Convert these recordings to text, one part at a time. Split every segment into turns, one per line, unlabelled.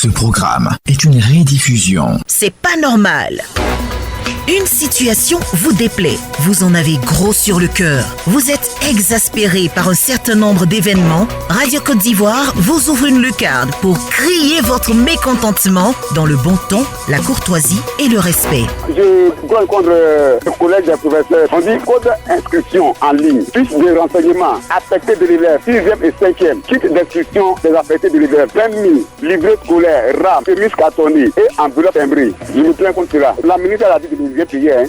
Ce programme est une rediffusion.
C'est pas normal. Une situation vous déplaît, vous en avez gros sur le cœur, vous êtes exaspéré par un certain nombre d'événements. Radio Côte d'Ivoire vous ouvre une lucarne pour crier votre mécontentement dans le bon ton, la courtoisie et le respect.
Je dois contre le collègue des professeurs. On dit code d'inscription en ligne, fiche de renseignement, affecté de l'élève, 6e et 5e, kit d'inscription des affectés de l'élève, permis, livret scolaire, RAM, chemise cartonnée et enveloppe timbrée. Je me tiens contre cela. La ministre a dit que vous êtes payé, hein.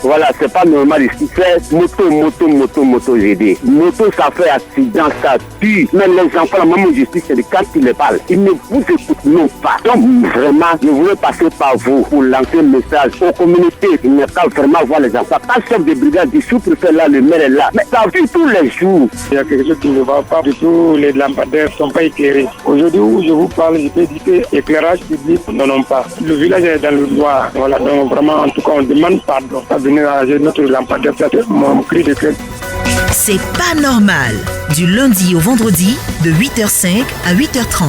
Voilà, c'est pas normal ici. C'est moto, j'ai dit. Moto, ça fait accident, ça tue. Même les enfants, la maman justice, c'est quand ils les parlent. Ils ne vous écoutent non pas. Donc, vraiment, je voulais passer par vous pour lancer un message aux communautés. Il n'est pas vraiment voir les enfants. Pas chef de brigade, du sous-préfet là, le maire est là. Mais ça vit tous les jours.
Il y a quelque chose qui ne va pas du tout. Les lampadaires ne sont pas éclairés. Aujourd'hui où je vous parle, je peux dire que l'éclairage public n'en ont pas. Le village est dans le noir. Voilà, donc vraiment, en tout cas, on demande pardon. Notre lampadaire, mon cri de cœur.
C'est pas normal. Du lundi au vendredi, de 8h05 à 8h30.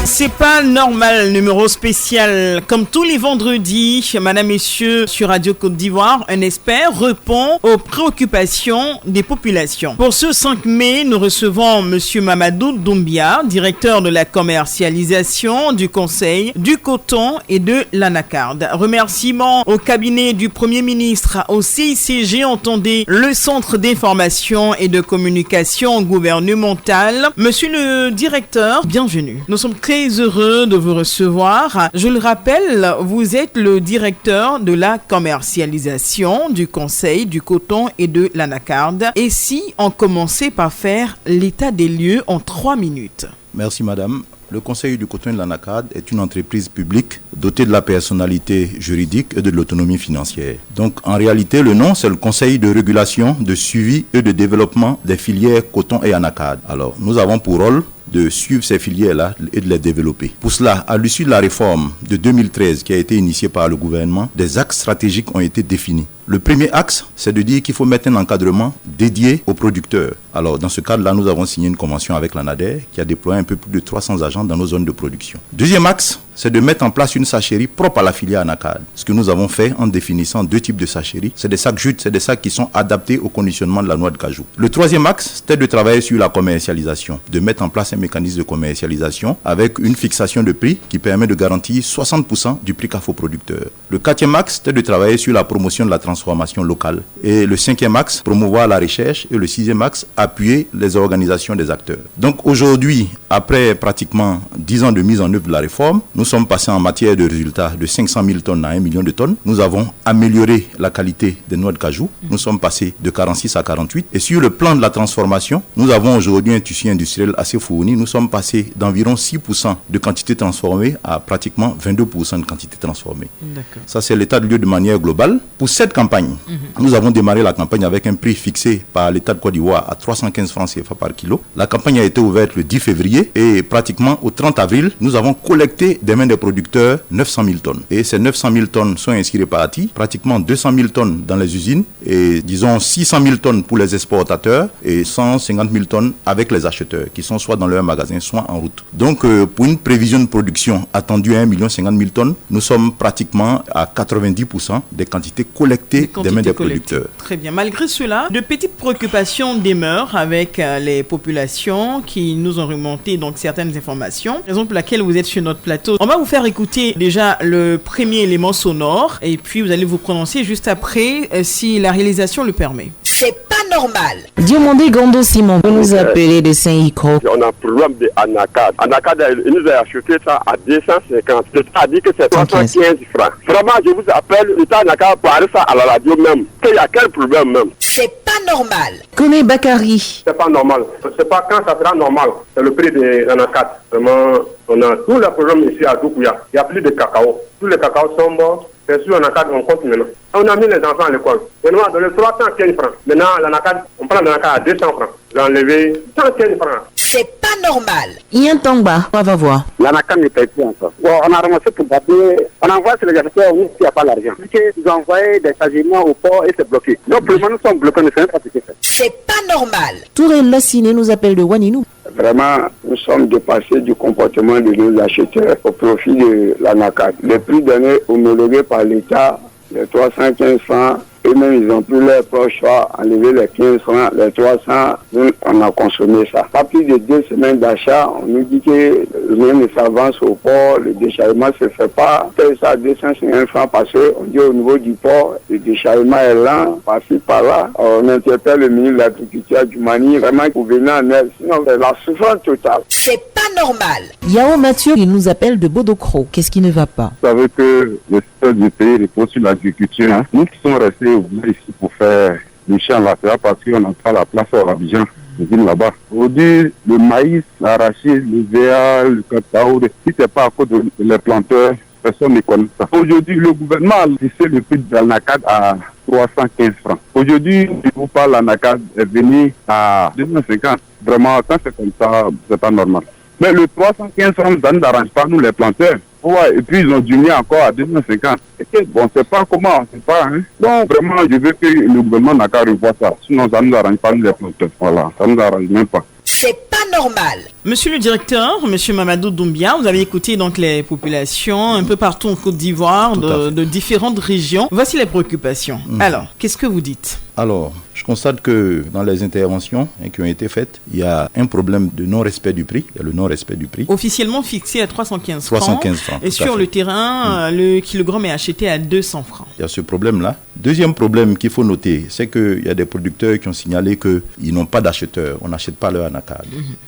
C'est pas normal, numéro spécial. Comme tous les vendredis, madame, messieurs, sur Radio Côte d'Ivoire, un expert répond aux préoccupations des populations. Pour ce 5 mai, nous recevons monsieur Mamadou Doumbia, directeur de la commercialisation du Conseil du coton et de l'anacarde. Remerciements au cabinet du Premier ministre, au CICG, entendez le Centre d'information et de communication gouvernementale. Monsieur le directeur, bienvenue. Nous sommes très heureux de vous recevoir. Je le rappelle, vous êtes le directeur de la commercialisation du Conseil du coton et de l'anacarde. Et si on commençait par faire l'état des lieux en 3 minutes?
Merci madame. Le Conseil du coton et de l'anacarde est une entreprise publique dotée de la personnalité juridique et de l'autonomie financière. Donc en réalité, le nom, c'est le Conseil de régulation, de suivi et de développement des filières coton et anacarde. Alors, nous avons pour rôle de suivre ces filières-là et de les développer. Pour cela, à l'issue de la réforme de 2013 qui a été initiée par le gouvernement, des axes stratégiques ont été définis. Le premier axe, c'est de dire qu'il faut mettre un encadrement dédié aux producteurs. Alors, dans ce cadre-là, nous avons signé une convention avec l'ANADER qui a déployé un peu plus de 300 agents dans nos zones de production. Deuxième axe, c'est de mettre en place une sachérie propre à la filière anacarde. Ce que nous avons fait en définissant 2 types de sachéries, c'est des sacs jute, c'est des sacs qui sont adaptés au conditionnement de la noix de cajou. Le troisième axe, c'était de travailler sur la commercialisation, de mettre en place un mécanisme de commercialisation avec une fixation de prix qui permet de garantir 60% du prix CAF aux producteurs. Le quatrième axe, c'était de travailler sur la promotion de la transformation locale. Et le 5e axe, promouvoir la recherche. Et le 6e axe, appuyer les organisations des acteurs. Donc aujourd'hui, après pratiquement 10 ans de mise en œuvre de la réforme, nous sommes passés en matière de résultats de 500 000 tonnes à 1 million de tonnes. Nous avons amélioré la qualité des noix de cajou. Nous sommes passés de 46 à 48. Et sur le plan de la transformation, nous avons aujourd'hui un tissu industriel assez fourni. Nous sommes passés d'environ 6% de quantité transformée à pratiquement 22% de quantité transformée. D'accord. Ça, c'est l'état de lieu de manière globale. Pour cette campagne, nous avons démarré la campagne avec un prix fixé par l'État de Côte d'Ivoire à 315 francs CFA par kilo. La campagne a été ouverte le 10 février et pratiquement au 30 avril, nous avons collecté des mains des producteurs 900 000 tonnes. Et ces 900 000 tonnes sont inscrites réparties, pratiquement 200 000 tonnes dans les usines et disons 600 000 tonnes pour les exportateurs et 150 000 tonnes avec les acheteurs qui sont soit dans leur magasin, soit en route. Donc pour une prévision de production attendue à 1 50 000 tonnes, nous sommes pratiquement à 90% des quantités collectées des mains des producteurs.
Très bien. Malgré cela, de petites préoccupations demeurent avec les populations qui nous ont remonté donc certaines informations, raison pour laquelle vous êtes sur notre plateau. On va vous faire écouter déjà le premier élément sonore et puis vous allez vous prononcer juste après si la réalisation le permet.
C'est pas normal.
Diomandé Gondo Simon, vous nous appelez de Saint-Ico.
On a un problème de anacarde. Anacarde, il nous a acheté ça à 250. C'est-à-dire que c'est 315 francs. Vraiment, je vous appelle, l'État anacarde parle ça à la radio même. Il y a quel problème même?
C'est pas normal.
Connais Bakary.
C'est pas normal. C'est pas quand ça sera normal. C'est le prix de l'anacarde. Vraiment, on a tous les problèmes ici à Doukouya. Il n'y a plus de cacao. Tous les cacaos sont morts. C'est sûr, l'anacarde, on compte maintenant. On a mis les enfants à l'école. Maintenant, on a donné 315 francs. Maintenant, l'anacarde, on prend l'anacarde à 200 francs. J'ai enlevé 115 francs.
C'est pas normal.
Yantangba, on va voir.
L'ANACAD ne paye plus encore. Bon, on a ramassé pour papier, on envoie sur les affaires où il n'y a pas l'argent. Ils ont envoyé des stagiaires au port et c'est bloqué. Donc, pour le moment, nous sommes bloqués, on ne sait pas ce que c'est.
C'est pas normal.
Touré Lassine nous appelle de Waninou.
Vraiment, nous sommes dépassés du comportement de nos acheteurs au profit de l'ANACAD. Les prix donnés homologués par l'État, les 315 francs, eux-mêmes, ils n'ont plus leur propre choix, enlever les 15 francs, les 300, nous, on a consommé ça. Pas plus de 2 semaines d'achat, on nous dit que rien ne s'avance au port, le déchargement ne se fait pas. Paye ça à 250 francs parce qu'on dit au niveau du port, le déchargement est lent, par-ci, par-là. On interpelle le ministre de l'Agriculture du Mani, vraiment pour venir en aide, sinon c'est la souffrance totale.
C'est pas normal.
Yao Mathieu, il nous appelle de Bodokro. Qu'est-ce qui ne va pas?
Vous savez que le secteur du pays repose sur l'agriculture. Hein. Nous qui sommes restés ici pour faire le champ là, c'est parce qu'on n'a pas la place à Abidjan, là-bas. Aujourd'hui, le maïs, l'arachide, le VA, le cacao, si ce n'est pas à cause des planteurs, personne ne connaît ça. Aujourd'hui, le gouvernement a laissé le prix de l'ANACAD à 315 francs. Aujourd'hui, je vous parle, l'ANACAD est venu à 250. Vraiment, quand c'est comme ça, c'est pas normal. Mais le 315 francs, ça ne nous arrange pas, nous les planteurs. Ouais, et puis ils ont diminué encore à 250. Bon, on ne sait pas comment, on ne sait pas. Hein. Donc vraiment, je veux que le gouvernement n'a qu'à revoir ça. Sinon, ça ne nous arrange pas, nous les planteurs. Voilà, ça ne nous arrange même pas.
C'est pas normal.
Monsieur le directeur, monsieur Mamadou Doumbia, vous avez écouté donc les populations un peu partout en Côte d'Ivoire, de différentes régions. Voici les préoccupations. Alors, qu'est-ce que vous dites?
Alors, je constate que dans les interventions qui ont été faites, il y a un problème de non-respect du prix. Il y a le non-respect du prix.
Officiellement fixé à 315 francs.
315 francs.
Et sur le terrain, le kilogramme est acheté à 200 francs.
Il y a ce problème-là. Deuxième problème qu'il faut noter, c'est qu'il y a des producteurs qui ont signalé qu'ils n'ont pas d'acheteurs. On n'achète pas leur ANACAD.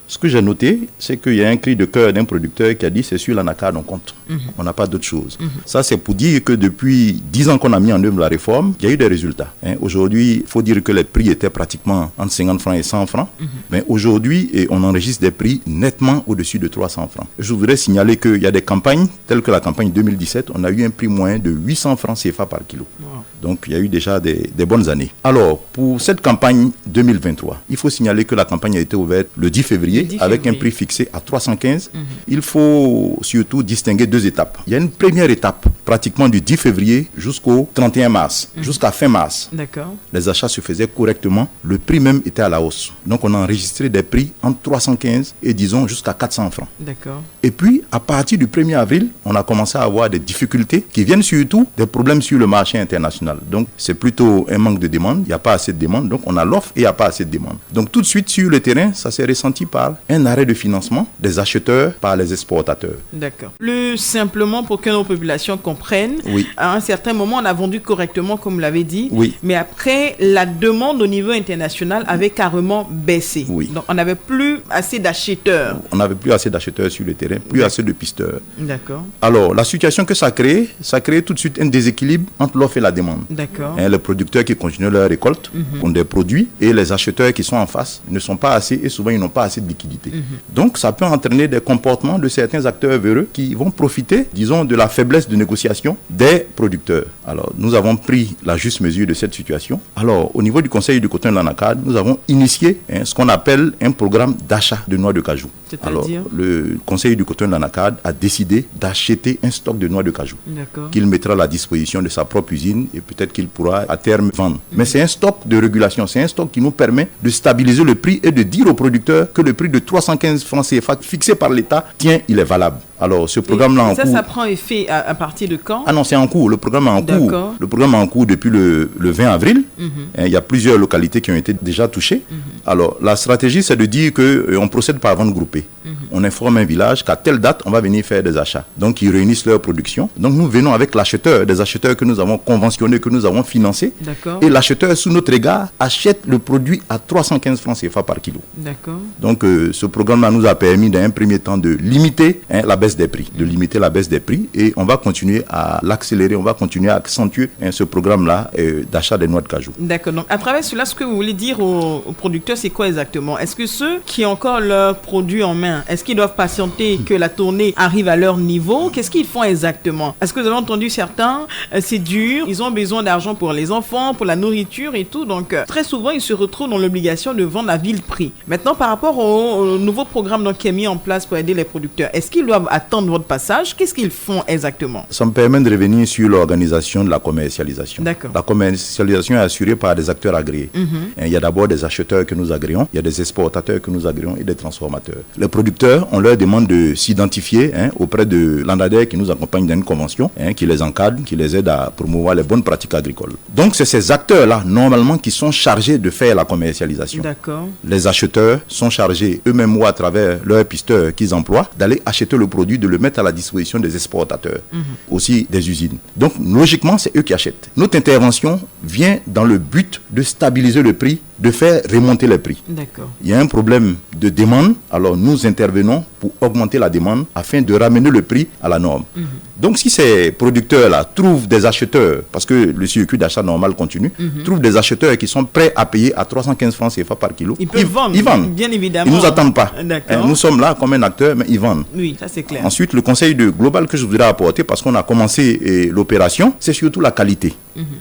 Ce que j'ai noté, c'est qu'il y a un cri de cœur d'un producteur qui a dit c'est sur l'ANACAD on compte. On n'a pas d'autre chose. Ça, c'est pour dire que depuis 10 ans qu'on a mis en œuvre la réforme, il y a eu des résultats. Aujourd'hui, il faut dire que les prix étaient pratiquement entre 50 francs et 100 francs. Mais aujourd'hui, on enregistre des prix nettement au-dessus de 300 francs. Je voudrais signaler qu'il y a des campagnes, telles que la campagne 2017, on a eu un prix moyen de 800 francs CFA par kilo. Donc, il y a eu déjà des bonnes années. Alors, pour cette campagne 2023, il faut signaler que la campagne a été ouverte le 10 février, avec un prix fixé à 315. Il faut surtout distinguer 2 étapes. Il y a une première étape, pratiquement du 10 février jusqu'au 31 mars, jusqu'à fin mars.
D'accord.
Les achats se faisaient correctement, le prix même était à la hausse. Donc, on a enregistré des prix entre 315 et disons jusqu'à 400 francs.
D'accord.
Et puis, à partir du 1er avril, on a commencé à avoir des difficultés qui viennent surtout des problèmes sur le marché international. Donc, c'est plutôt un manque de demande. Il n'y a pas assez de demande. Donc, on a l'offre et il n'y a pas assez de demande. Donc, tout de suite, sur le terrain, ça s'est ressenti par un arrêt de financement des acheteurs par les exportateurs.
D'accord. Plus simplement pour que nos populations comprennent, à un certain moment, on a vendu correctement, comme vous l'avez dit. Mais après, la demande au niveau international avait carrément baissé. Donc, on n'avait plus assez d'acheteurs. On n'avait
plus assez d'acheteurs sur le terrain, plus assez de pisteurs.
D'accord.
Alors, la situation que ça crée tout de suite un déséquilibre entre l'offre et la demande.
D'accord.
Les producteurs qui continuent leur récolte ont des produits et les acheteurs qui sont en face ne sont pas assez et souvent ils n'ont pas assez de liquidité. Donc, ça peut entraîner des comportements de certains acteurs véreux qui vont profiter, disons, de la faiblesse de négociation des producteurs. Alors, nous avons pris la juste mesure de cette situation. Alors, au niveau du Conseil du coton de l'ANACAD, nous avons initié ce qu'on appelle un programme d'achat de noix de cajou. Alors, le Conseil du coton de l'ANACAD a décidé d'acheter un stock de noix de cajou qu'il mettra à la disposition de sa propre usine et peut-être qu'il pourra à terme vendre. Mais c'est un stock de régulation, c'est un stock qui nous permet de stabiliser le prix et de dire aux producteurs que le prix de 315 francs CFA fixé par l'État, tiens, il est valable. Alors, ce programme-là en cours...
Ça prend effet à partir de quand?
Ah non, c'est en cours. Le programme est en cours. Le programme est en cours depuis le 20 avril. Il y a plusieurs localités qui ont été déjà touchées. Alors, la stratégie, c'est de dire qu'on procède par vente groupée. On informe un village qu'à telle date, on va venir faire des achats. Donc, ils réunissent leur production. Donc, nous venons avec l'acheteur, des acheteurs que nous avons conventionnés, que nous avons financés. Et l'acheteur, sous notre égard, achète le produit à 315 francs CFA par kilo. Donc, ce programme-là nous a permis, dans un premier temps, de limiter la baisse des prix, et on va continuer à l'accélérer, on va continuer à accentuer ce programme-là d'achat des noix de cajou.
D'accord. Donc, à travers cela, ce que vous voulez dire aux producteurs, c'est quoi exactement? Est-ce que ceux qui ont encore leurs produits en main, Est-ce qu'ils doivent patienter que la tournée arrive à leur niveau? Qu'est-ce qu'ils font exactement? Est-ce que vous avez entendu certains, c'est dur, ils ont besoin d'argent pour les enfants, pour la nourriture et tout. Donc, très souvent, ils se retrouvent dans l'obligation de vendre à vil prix. Maintenant, par rapport au nouveau programme donc, qui est mis en place pour aider les producteurs, est-ce qu'ils doivent attendre votre passage? Qu'est-ce qu'ils font exactement?
Ça me permet de revenir sur l'organisation de la commercialisation.
D'accord.
La commercialisation est assurée par des acteurs agréés. Il y a d'abord des acheteurs que nous agréons, il y a des exportateurs que nous agréons et des transformateurs. Les producteurs, on leur demande de s'identifier auprès de l'ANADER qui nous accompagne dans une convention, qui les encadre, qui les aide à promouvoir les bonnes pratiques agricoles. Donc, c'est ces acteurs-là, normalement, qui sont chargés de faire la commercialisation.
D'accord.
Les acheteurs sont chargés, eux-mêmes ou à travers leurs pisteurs qu'ils emploient, d'aller acheter le produit, de le mettre à la disposition des exportateurs, aussi des usines. Donc, logiquement, c'est eux qui achètent. Notre intervention vient dans le but de stabiliser le prix, de faire remonter les prix.
D'accord.
Il y a un problème de demande, alors nous intervenons pour augmenter la demande afin de ramener le prix à la norme. Donc si ces producteurs-là trouvent des acheteurs, parce que le circuit d'achat normal continue, trouvent des acheteurs qui sont prêts à payer à 315 francs CFA par kilo,
ils peuvent vendre,
ils vendent.
Bien évidemment.
Ils ne nous attendent pas.
D'accord.
Nous sommes là comme un acteur, mais ils vendent.
Oui, ça c'est clair.
Ensuite, le conseil global que je voudrais apporter, parce qu'on a commencé l'opération, c'est surtout la qualité.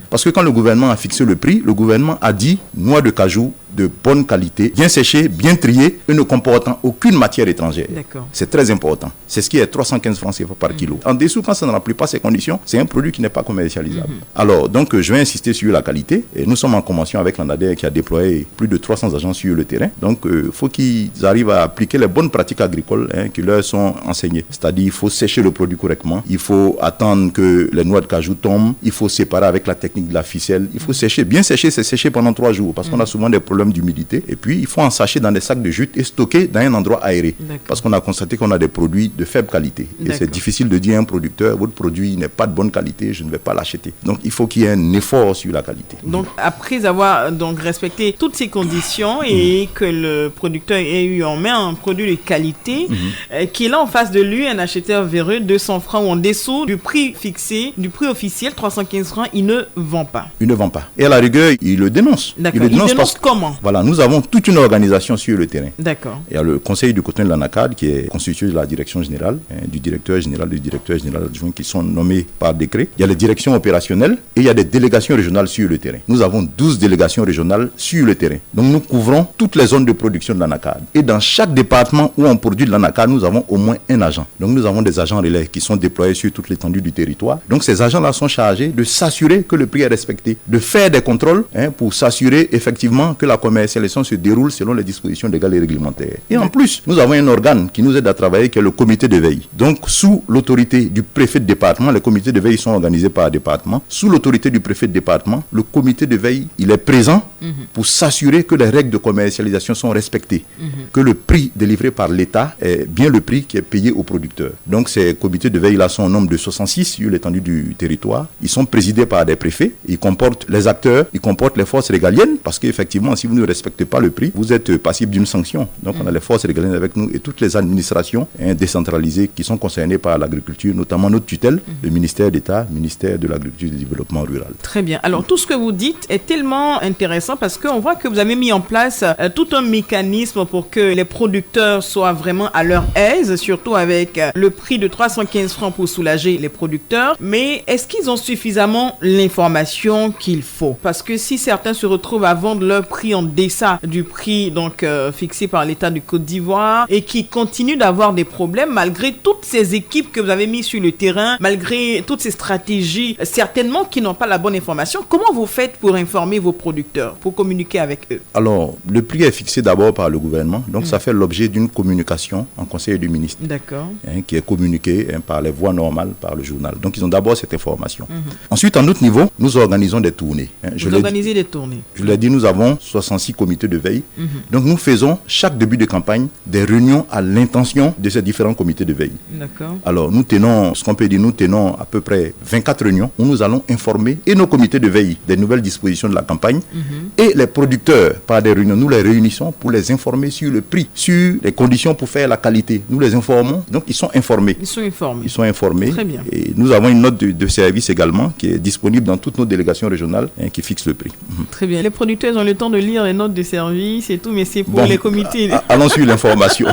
Parce que quand le gouvernement a fixé le prix, le gouvernement a dit noix de cajou de bonne qualité, bien séchée, bien triée et ne comportant aucune matière étrangère.
D'accord.
C'est très important. C'est ce qui est 315 francs CFA par kilo. En dessous, quand ça ne remplit pas ces conditions, c'est un produit qui n'est pas commercialisable. Alors, donc, je vais insister sur la qualité. Et nous sommes en convention avec l'ANADER qui a déployé plus de 300 agents sur le terrain. Donc, il faut qu'ils arrivent à appliquer les bonnes pratiques agricoles qui leur sont enseignées. C'est-à-dire, il faut sécher le produit correctement. Il faut attendre que les noix de cajou tombent. Il faut séparer avec la technique de la ficelle. Il faut sécher. Bien sécher, c'est sécher pendant 3 jours parce qu'on a souvent des problèmes d'humidité. Et puis, il faut ensacher dans des sacs de jute et stocker dans un endroit aéré. Parce qu'on a constaté qu'on a des produits de faible qualité. Et c'est difficile de dire à un producteur, votre produit n'est pas de bonne qualité, je ne vais pas l'acheter. Donc, il faut qu'il y ait un effort sur la qualité.
Donc, après avoir donc respecté toutes ces conditions et que le producteur ait eu en main un produit de qualité, qu'il a en face de lui un acheteur véreux, 200 francs ou en dessous du prix fixé, du prix officiel, 315 francs, il ne vend pas.
Il ne vend pas. Et à la rigueur, il le dénonce.
D'accord. Il dénonce comment?
Voilà, nous avons toute une organisation sur le terrain.
D'accord.
Il y a le conseil du coton de l'ANACAD qui est constitué de la direction générale, du directeur général adjoint qui sont nommés par décret. Il y a les directions opérationnelles et il y a des délégations régionales sur le terrain. Nous avons 12 délégations régionales sur le terrain. Donc nous couvrons toutes les zones de production de l'ANACAD. Et dans chaque département où on produit de l'ANACAD, nous avons au moins un agent. Donc nous avons des agents relais qui sont déployés sur toute l'étendue du territoire. Donc ces agents-là sont chargés de s'assurer que le prix est respecté, de faire des contrôles pour s'assurer effectivement que la commercialisation se déroule selon les dispositions légales et réglementaires. Et en plus, nous avons un organe qui nous aide à travailler qui est le comité de veille. Donc sous l'autorité du préfet de département, les comités de veille sont organisés par département. Sous l'autorité du préfet de département, le comité de veille, il est présent pour s'assurer que les règles de commercialisation sont respectées, que le prix délivré par l'État est bien le prix qui est payé aux producteurs. Donc ces comités de veille-là sont au nombre de 66 sur l'étendue du territoire. Ils sont présidés par des préfets. Ils comportent les acteurs, ils comportent les forces régaliennes parce qu'effectivement, si vous ne respectez pas le prix, vous êtes passible d'une sanction. Donc on a les forces régaliennes avec nous et toutes les administrations décentralisées qui sont concernées par l'agriculture, notamment notre tutelle, le ministère d'État, ministère de l'Agriculture et du Développement Rural.
Très bien. Alors tout ce que vous dites est tellement intéressant parce qu'on voit que vous avez mis en place tout un mécanisme pour que les producteurs soient vraiment à leur aise, surtout avec le prix de 315 francs pour soulager les producteurs. Mais est-ce qu'ils ont suffisamment l'information qu'il faut? Parce que si certains se retrouvent à vendre leur prix en deçà du prix donc fixé par l'État du Côte d'Ivoire et qui continuent d'avoir des problèmes malgré toutes ces équipes que vous avez mises sur le terrain, malgré toutes ces stratégies, certainement qui n'ont pas la bonne information, comment vous faites pour informer vos producteurs, pour communiquer avec eux?
Alors, le prix est fixé d'abord par le gouvernement, donc ça fait l'objet d'une communication en conseil du ministre.
D'accord.
Qui est communiquée par les voies normales, par le journal. Donc ils ont d'abord cette information. Ensuite, à notre niveau, nous organisons des tournées.
Vous organisez des tournées?
Je l'ai dit, nous avons 66 comités de veille. Donc nous faisons chaque début de campagne des réunions à l'intention de ces différents comités de veille.
D'accord.
Alors nous tenons, ce qu'on peut dire, nous tenons à peu près 24 réunions où nous allons informer et nos comités de veille des nouvelles dispositions de la campagne et les producteurs par des réunions. Nous les réunissons pour les informer sur le prix, sur les conditions pour faire la qualité. Nous les informons, donc ils sont informés.
Ils sont informés.
Ils sont informés.
Très bien.
Et nous avons une note de service également qui est disponible dans toutes nos délégations régionales qui fixe le prix.
Très bien. Les producteurs ont le temps de lire les notes de service et tout, mais c'est pour les comités.
Allons sur l'information.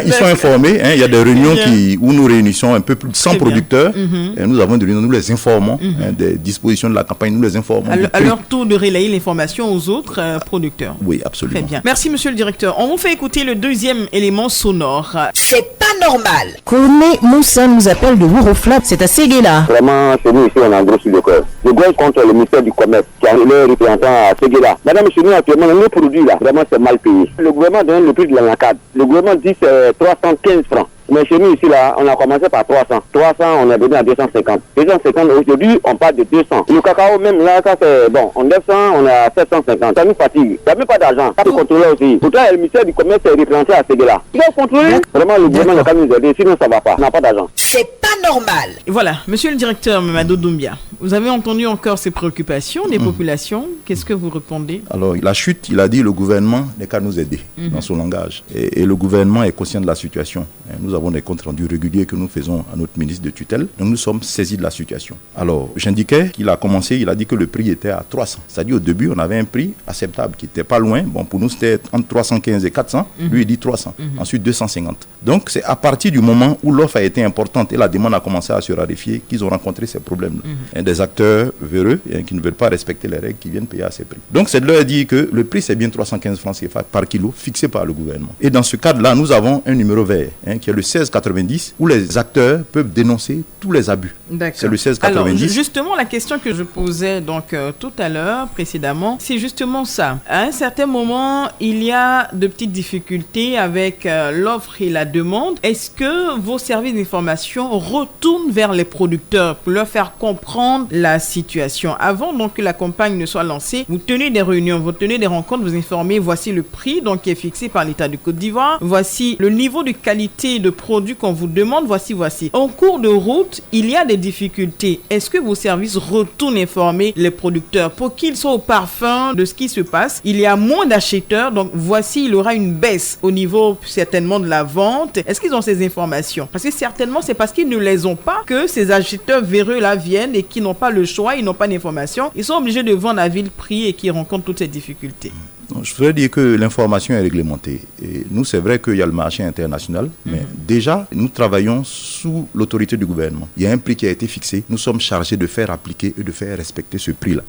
Ils sont informés. Il y a des réunions où nous réunissons un peu plus de 100 producteurs. Et nous avons des réunions, nous les informons des dispositions de la campagne, nous les informons.
À leur tour de relayer l'information aux autres producteurs.
Oui, absolument.
Très bien. Merci, monsieur le directeur. On vous fait écouter le deuxième élément sonore.
C'est pas normal.
Corné Moussa nous appelle de Wuroflap, c'est à Séguéla.
Vraiment, chez nous ici, on a un gros sur le cœur. Je grève contre le ministère du Commerce, qui a le représentant à Séguéla. Madame, chez nous, actuellement, nos produits là, vraiment, c'est mal payé. Le gouvernement donne le prix de l'anacarde. Le gouvernement dit c'est 315 francs. Mais chez nous, ici, là, on a commencé par 300. 300, on est venu à 250. 250, aujourd'hui, on parle de 200. Le cacao, même là, ça c'est bon. On 900, on est à 750. Ça nous fatigue. Il n'y a même pas d'argent. Ça peut contrôler aussi. Pourtant, le ministère du Commerce est représenté à Séguéla. Il doit contrôler. Vraiment, le gouvernement n'a pas nous aider. Sinon, ça ne va pas. On n'a pas d'argent.
C'est pas normal.
Et voilà, monsieur le directeur Mamadou Doumbia, vous avez entendu encore ces préoccupations des populations. Qu'est-ce que vous répondez?
Alors, la chute, il a dit le gouvernement n'est qu'à nous aider dans son langage. Et le gouvernement est conscient de la situation. Nous avons des comptes rendus réguliers que nous faisons à notre ministre de tutelle. Donc, nous sommes saisis de la situation. Alors, j'indiquais qu'il a commencé, il a dit que le prix était à 300. C'est-à-dire, au début, on avait un prix acceptable qui n'était pas loin. Bon, pour nous, c'était entre 315 et 400. Lui, il dit 300. Ensuite, 250. Donc, c'est à partir du moment où l'offre a été importante et la demande a commencé à se raréfier qu'ils ont rencontré ces problèmes-là. Des acteurs véreux qui ne veulent pas respecter les règles, qui viennent payer à ces prix. Donc, c'est de leur dire que le prix, c'est bien 315 francs CFA par kilo, fixé par le gouvernement. Et dans ce cadre-là, nous avons un numéro vert, qui est le 1690, où les acteurs peuvent dénoncer tous les abus. C'est le 1690.
Alors, justement, la question que je posais donc tout à l'heure, précédemment, c'est justement ça. À un certain moment, il y a de petites difficultés avec l'offre et la demande. Est-ce que vos services d'information retournent vers les producteurs pour leur faire comprendre la situation? Avant donc que la campagne ne soit lancée, vous tenez des réunions, vous tenez des rencontres, vous informez, voici le prix donc qui est fixé par l'État du Côte d'Ivoire, voici le niveau de qualité de produit qu'on vous demande, voici. En cours de route, il y a des difficultés. Est-ce que vos services retournent informer les producteurs pour qu'ils soient au parfum de ce qui se passe? Il y a moins d'acheteurs, donc voici, il y aura une baisse au niveau certainement de la vente. Est-ce qu'ils ont ces informations? Parce que certainement, c'est parce qu'ils ne les ont pas que ces acheteurs véreux là viennent et qui n'ont pas le choix, ils n'ont pas d'informations. Ils sont obligés de vendre à vil prix et qui rencontrent toutes ces difficultés.
Je voudrais dire que l'information est réglementée. Et nous, c'est vrai qu'il y a le marché international, mais déjà, nous travaillons sous l'autorité du gouvernement. Il y a un prix qui a été fixé. Nous sommes chargés de faire appliquer et de faire respecter ce prix-là.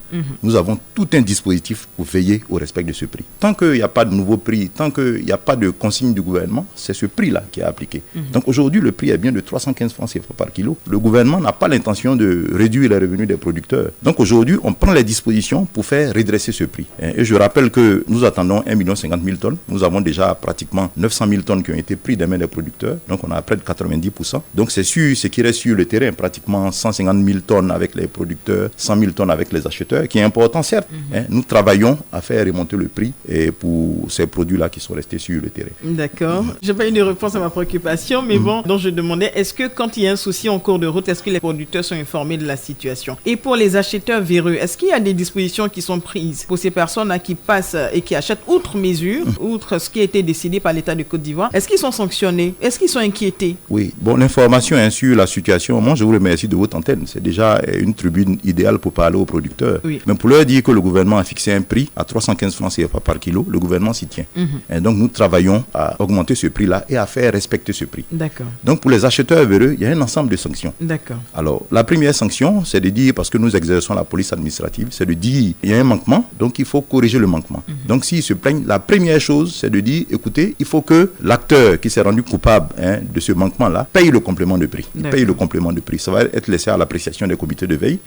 Nous avons tout un dispositif pour veiller au respect de ce prix. Tant qu'il n'y a pas de nouveau prix, tant qu'il n'y a pas de consigne du gouvernement, c'est ce prix-là qui est appliqué. Donc aujourd'hui, le prix est bien de 315 francs CFA par kilo. Le gouvernement n'a pas l'intention de réduire les revenus des producteurs. Donc aujourd'hui, on prend les dispositions pour faire redresser ce prix. Et je rappelle que nous attendons 1 50 000 tonnes. Nous avons déjà pratiquement 900 000 tonnes qui ont été prises des mains des producteurs. Donc, on a près de 90%. Donc, c'est sûr, ce qui reste sur le terrain, pratiquement 150 000 tonnes avec les producteurs, 100 000 tonnes avec les acheteurs, qui est important, certes. Nous travaillons à faire remonter le prix et pour ces produits-là qui sont restés sur le terrain.
D'accord. Je n'ai pas eu de réponse à ma préoccupation, mais bon, donc je demandais, est-ce que quand il y a un souci en cours de route, est-ce que les producteurs sont informés de la situation? Et pour les acheteurs véreux, est-ce qu'il y a des dispositions qui sont prises pour ces personnes-là qui passent et qui achètent outre mesure, outre ce qui a été décidé par l'État de Côte d'Ivoire? Est-ce qu'ils sont sanctionnés? Est-ce qu'ils sont inquiétés? Oui,
bon, l'information sur la situation, moi je vous remercie de votre antenne. C'est déjà une tribune idéale pour parler aux producteurs. Oui. Mais pour leur dire que le gouvernement a fixé un prix à 315 francs CFA par kilo, le gouvernement s'y tient. Et donc nous travaillons à augmenter ce prix-là et à faire respecter ce prix.
D'accord.
Donc pour les acheteurs véreux, il y a un ensemble de sanctions.
D'accord.
Alors la première sanction, c'est de dire, parce que nous exerçons la police administrative, c'est de dire il y a un manquement, donc il faut corriger le manquement. Donc s'ils se plaignent, la première chose, c'est de dire, écoutez, il faut que l'acteur qui s'est rendu coupable de ce manquement-là paye le complément de prix. Il paye le complément de prix. Ça va être laissé à l'appréciation des comités de veille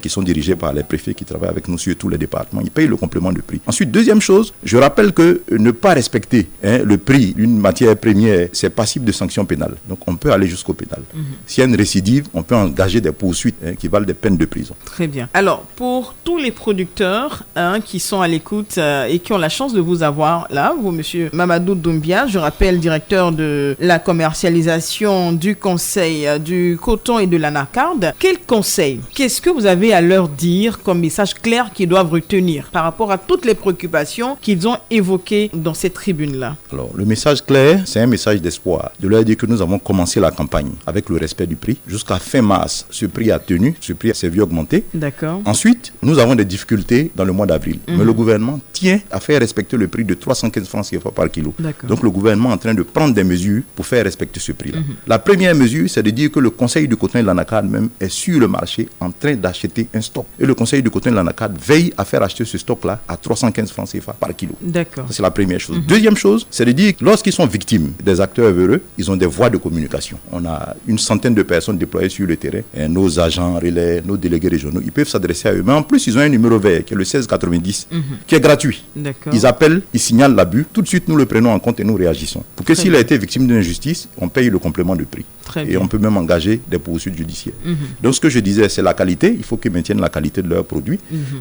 qui sont dirigés par les préfets qui travaillent avec nous sur tous les départements. Ils payent le complément de prix. Ensuite, deuxième chose, je rappelle que ne pas respecter le prix d'une matière première, c'est passible de sanctions pénales. Donc on peut aller jusqu'au pénal. S'il y a une récidive, on peut engager des poursuites qui valent des peines de prison.
Très bien. Alors, pour tous les producteurs qui sont à l'écoute et qui ont la chance de vous avoir là, vous, monsieur Mamadou Doumbia, je rappelle, directeur de la commercialisation du conseil du coton et de l'anacarde. Quel conseil, qu'est-ce que vous avez à leur dire comme message clair qu'ils doivent retenir par rapport à toutes les préoccupations qu'ils ont évoquées dans cette tribune-là?
Alors, le message clair, c'est un message d'espoir. De leur dire que nous avons commencé la campagne avec le respect du prix. Jusqu'à fin mars, ce prix a tenu, ce prix s'est vu augmenter.
D'accord.
Ensuite, nous avons des difficultés dans le mois d'avril. Mais le gouvernement tient à à faire respecter le prix de 315 francs CFA par kilo.
D'accord.
Donc le gouvernement est en train de prendre des mesures pour faire respecter ce prix-là. La première mesure, c'est de dire que le Conseil du coton et de l'anacarde même est sur le marché en train d'acheter un stock. Et le Conseil du coton et de l'anacarde veille à faire acheter ce stock-là à 315 francs CFA par kilo.
D'accord.
Ça, c'est la première chose. Deuxième chose, c'est de dire que lorsqu'ils sont victimes des acteurs véreux, ils ont des voies de communication. On a une centaine de personnes déployées sur le terrain. Et nos agents relais, nos délégués régionaux, ils peuvent s'adresser à eux. Mais en plus, ils ont un numéro vert qui est le 1690, qui est gratuit.
D'accord.
Ils appellent, ils signalent l'abus. Tout de suite, nous le prenons en compte et nous réagissons. Pour que s'il a été victime d'une injustice, on paye le complément de prix.
Très
Et
bien.
on peut même engager des poursuites judiciaires. Donc, ce que je disais, c'est la qualité. Il faut qu'ils maintiennent la qualité de leurs produits.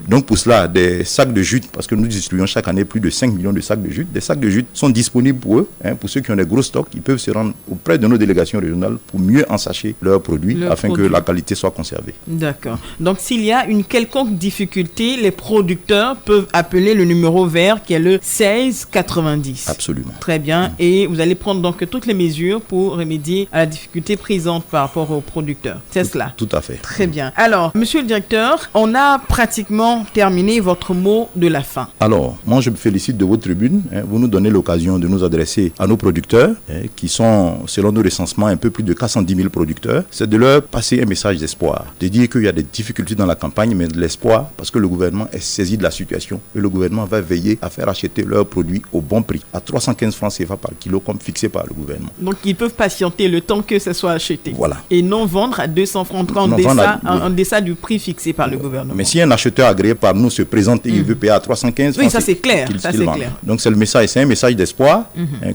Donc, pour cela, des sacs de jute, parce que nous distribuons chaque année plus de 5 millions de sacs de jute. Des sacs de jute sont disponibles pour eux. Pour ceux qui ont des gros stocks, ils peuvent se rendre auprès de nos délégations régionales pour mieux ensacher leurs produits afin que la qualité soit conservée.
D'accord. Donc, s'il y a une quelconque difficulté, les producteurs peuvent appeler le numéro vert qui est le 1690.
Absolument.
Très bien. Et vous allez prendre donc toutes les mesures pour remédier à la difficulté présente par rapport aux producteurs. C'est cela?
Tout à fait.
Très bien. Alors, monsieur le directeur, on a pratiquement terminé votre mot de la fin.
Alors, moi, je me félicite de votre tribune. Vous nous donnez l'occasion de nous adresser à nos producteurs, qui sont, selon nos recensements, un peu plus de 410 000 producteurs. C'est de leur passer un message d'espoir, de dire qu'il y a des difficultés dans la campagne, mais de l'espoir, parce que le gouvernement est saisi de la situation et le gouvernement va veiller à faire acheter leurs produits au bon prix, à 315 francs CFA par kilo, comme fixé par le gouvernement.
Donc, ils peuvent patienter le temps que ça soit acheté.
Voilà.
Et non vendre à 200 francs en deçà du prix fixé par le gouvernement.
Mais si un acheteur agréé par nous se présente et il veut payer à 315 francs,
oui, ça c'est clair. Ça, c'est clair.
Donc, c'est le message, c'est un message d'espoir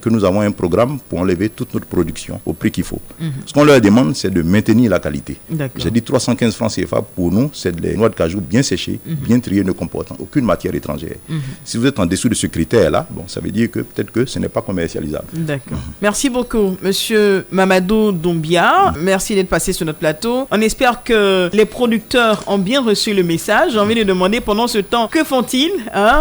que nous avons un programme pour enlever toute notre production au prix qu'il faut. Ce qu'on leur demande, c'est de maintenir la qualité. J'ai dit 315 francs CFA pour nous, c'est des noix de cajou bien séchées, bien triées, ne comportant aucune matière étrangère. Si vous êtes en dessous de ce critère-là, bon, ça veut dire que peut-être que ce n'est pas commercialisable.
D'accord. Merci beaucoup, monsieur Mamadou Doumbia. Merci d'être passé sur notre plateau. On espère que les producteurs ont bien reçu le message. J'ai envie de demander pendant ce temps, que font-ils?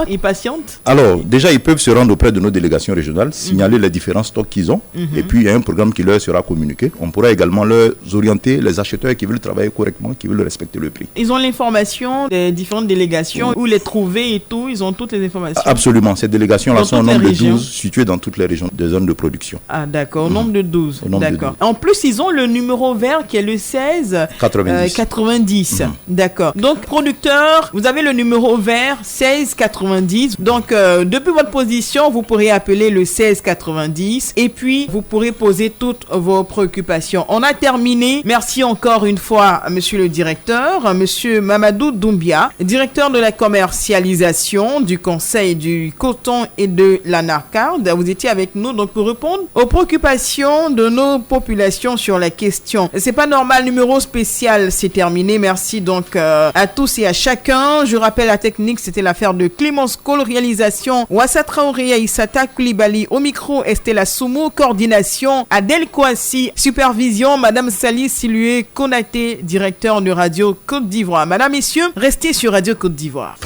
Ils patientent?
Alors, déjà, ils peuvent se rendre auprès de nos délégations régionales, signaler les différents stocks qu'ils ont, et puis il y a un programme qui leur sera communiqué. On pourra également leur orienter les acheteurs qui veulent travailler correctement, qui veulent respecter le prix.
Ils ont l'information des différentes délégations, où les trouver et tout, ils ont toutes les informations?
Absolument, ces délégations-là sont au nombre de 12, situées dans toutes les régions des zones de production.
Ah d'accord, au nombre de 12. D'accord. En plus, ils ont le numéro vert qui est le 1690. D'accord. Donc, producteur, vous avez le numéro vert 1690. Donc, depuis votre position, vous pourrez appeler le 1690 et puis vous pourrez poser toutes vos préoccupations. On a terminé. Merci encore une fois, monsieur le directeur, monsieur Mamadou Doumbia, directeur de la commercialisation du Conseil du coton et de l'anacarde. Vous étiez avec nous donc pour répondre aux préoccupations de nos populations sur la question. C'est pas normal, numéro spécial, c'est terminé. Merci donc à tous et à chacun. Je rappelle la technique, c'était l'affaire de Clémence Cole, réalisation Wassa Traoré, Aïssata Koulibaly, au micro Estella Soumou, coordination Adèle Kouassi, supervision Madame Sali Silué Konaté, directeur de Radio Côte d'Ivoire. Madame, messieurs, restez sur Radio Côte d'Ivoire.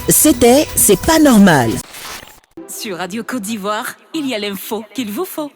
C'était C'est pas normal.
Sur Radio Côte d'Ivoire, il y a l'info qu'il vous faut.